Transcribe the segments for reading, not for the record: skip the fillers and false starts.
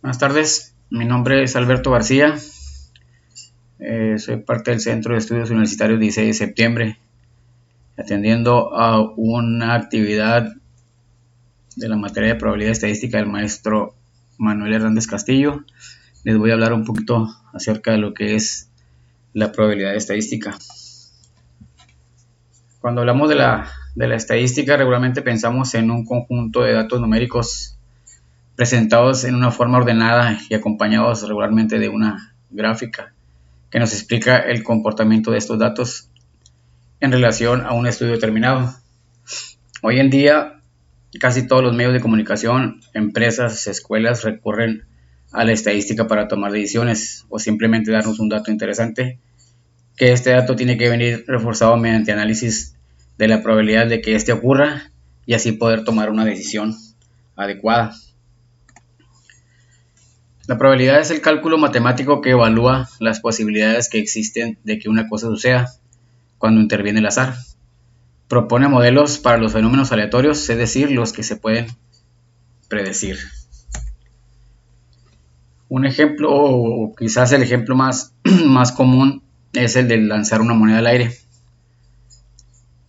Buenas tardes, mi nombre es Alberto García, soy parte del Centro de Estudios Universitarios 16 de septiembre, atendiendo a una actividad de la materia de probabilidad estadística del maestro Manuel Hernández Castillo. Les voy a hablar un poquito acerca de lo que es la probabilidad estadística. Cuando hablamos de la estadística, regularmente pensamos en un conjunto de datos numéricos presentados en una forma ordenada y acompañados regularmente de una gráfica que nos explica el comportamiento de estos datos en relación a un estudio determinado. Hoy en día, casi todos los medios de comunicación, empresas, escuelas recurren a la estadística para tomar decisiones o simplemente darnos un dato interesante, que este dato tiene que venir reforzado mediante análisis de la probabilidad de que este ocurra y así poder tomar una decisión adecuada. La probabilidad es el cálculo matemático que evalúa las posibilidades que existen de que una cosa suceda cuando interviene el azar. Propone modelos para los fenómenos aleatorios, es decir, los que se pueden predecir. Un ejemplo, o quizás el ejemplo más común, es el de lanzar una moneda al aire.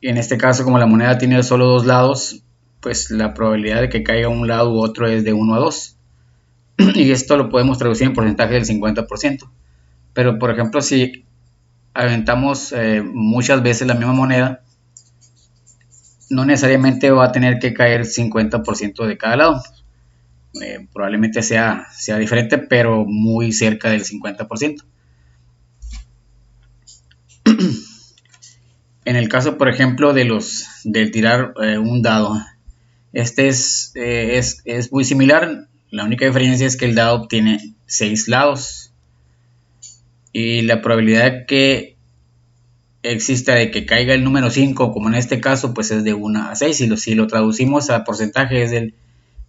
En este caso, como la moneda tiene solo dos lados, pues la probabilidad de que caiga un lado u otro es de 1 a 2. Y esto lo podemos traducir en porcentaje del 50%. Pero, por ejemplo, si aventamos muchas veces la misma moneda, no necesariamente va a tener que caer 50% de cada lado. Probablemente sea diferente, pero muy cerca del 50%. En el caso, por ejemplo, del tirar un dado, este es muy similar. La única diferencia es que el dado tiene 6 lados y la probabilidad que exista de que caiga el número 5, como en este caso, pues es de 1 a 6. Si lo traducimos a porcentaje es del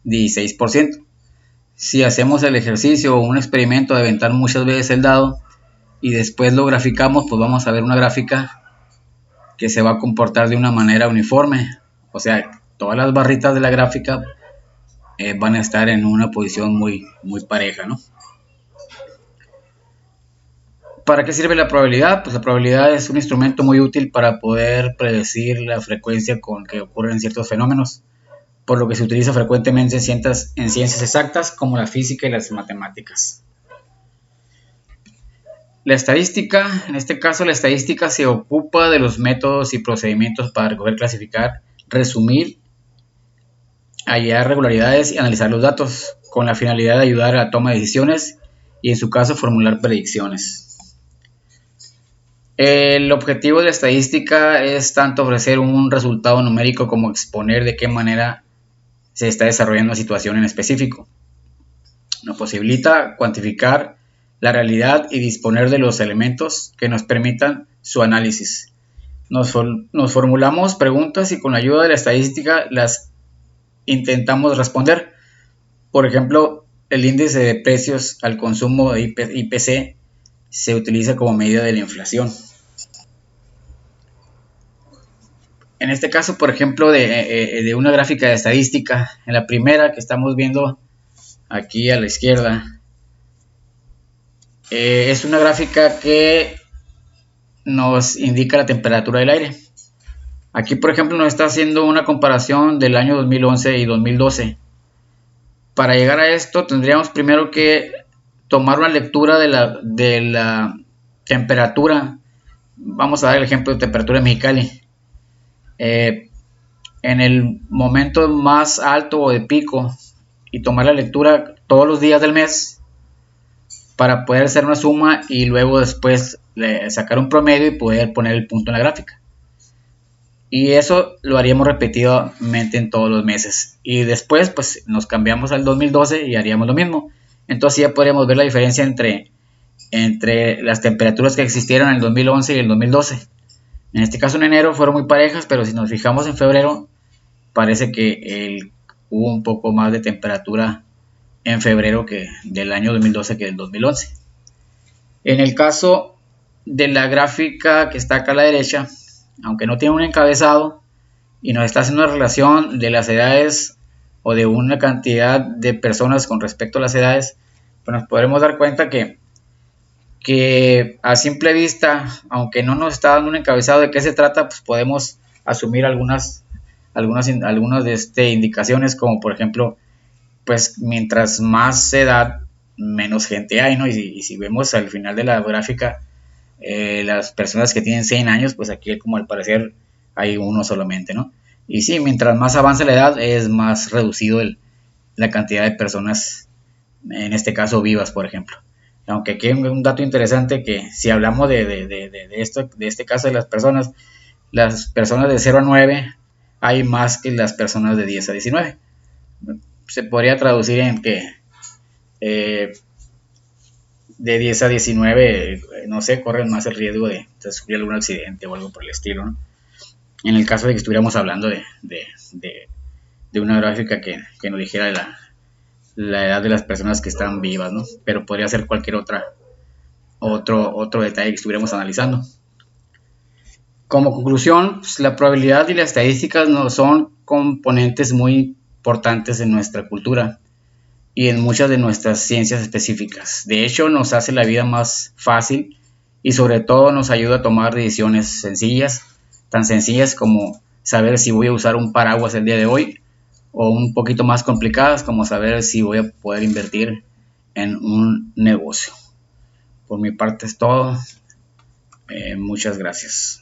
16%. Si hacemos el ejercicio o un experimento de aventar muchas veces el dado y después lo graficamos, pues vamos a ver una gráfica que se va a comportar de una manera uniforme. O sea, todas las barritas de la gráfica van a estar en una posición muy pareja, ¿no? ¿Para qué sirve la probabilidad? Pues la probabilidad es un instrumento muy útil para poder predecir la frecuencia con que ocurren ciertos fenómenos, por lo que se utiliza frecuentemente en ciencias exactas como la física y las matemáticas. La estadística, en este caso la estadística se ocupa de los métodos y procedimientos para recoger, clasificar, resumir, hallar regularidades y analizar los datos, con la finalidad de ayudar a la toma de decisiones y en su caso formular predicciones. El objetivo de la estadística es tanto ofrecer un resultado numérico como exponer de qué manera se está desarrollando una situación en específico. Nos posibilita cuantificar la realidad y disponer de los elementos que nos permitan su análisis. Nos formulamos preguntas y con la ayuda de la estadística las intentamos responder. Por ejemplo, el índice de precios al consumo de IPC se utiliza como medida de la inflación. En este caso, por ejemplo, de una gráfica de estadística, en la primera que estamos viendo aquí a la izquierda, es una gráfica que nos indica la temperatura del aire. Aquí, por ejemplo, nos está haciendo una comparación del año 2011 y 2012. Para llegar a esto, tendríamos primero que tomar una lectura de la temperatura. Vamos a dar el ejemplo de temperatura en Mexicali. En el momento más alto o de pico y tomar la lectura todos los días del mes para poder hacer una suma y luego después sacar un promedio y poder poner el punto en la gráfica. Y eso lo haríamos repetidamente en todos los meses. Y después pues nos cambiamos al 2012 y haríamos lo mismo. Entonces ya podríamos ver la diferencia entre las temperaturas que existieron en el 2011 y el 2012. En este caso en enero fueron muy parejas, pero si nos fijamos en febrero, parece que hubo un poco más de temperatura en febrero que del año 2012 que del 2011. En el caso de la gráfica que está acá a la derecha, aunque no tiene un encabezado y nos está haciendo una relación de las edades o de una cantidad de personas con respecto a las edades, pues nos podremos dar cuenta que a simple vista, aunque no nos está dando un encabezado de qué se trata, pues podemos asumir algunas indicaciones, como por ejemplo, pues mientras más edad, menos gente hay, ¿no? Y si vemos al final de la gráfica, las personas que tienen 100 años, pues aquí como al parecer hay uno solamente, ¿no? Y sí, mientras más avanza la edad, es más reducido la cantidad de personas, en este caso vivas, por ejemplo. Aunque aquí hay un dato interesante que si hablamos de este caso de las personas de 0 a 9 hay más que las personas de 10 a 19. Se podría traducir en que eh, de 10 a 19, no sé, corren más el riesgo de sufrir algún accidente o algo por el estilo, ¿no? En el caso de que estuviéramos hablando de una gráfica que nos dijera la edad de las personas que están vivas, ¿no? Pero podría ser cualquier otro detalle que estuviéramos analizando. Como conclusión, pues, la probabilidad y las estadísticas no son componentes muy importantes en nuestra cultura y en muchas de nuestras ciencias específicas. De hecho, nos hace la vida más fácil y sobre todo nos ayuda a tomar decisiones sencillas, tan sencillas como saber si voy a usar un paraguas el día de hoy, o un poquito más complicadas como saber si voy a poder invertir en un negocio. Por mi parte es todo. Muchas gracias.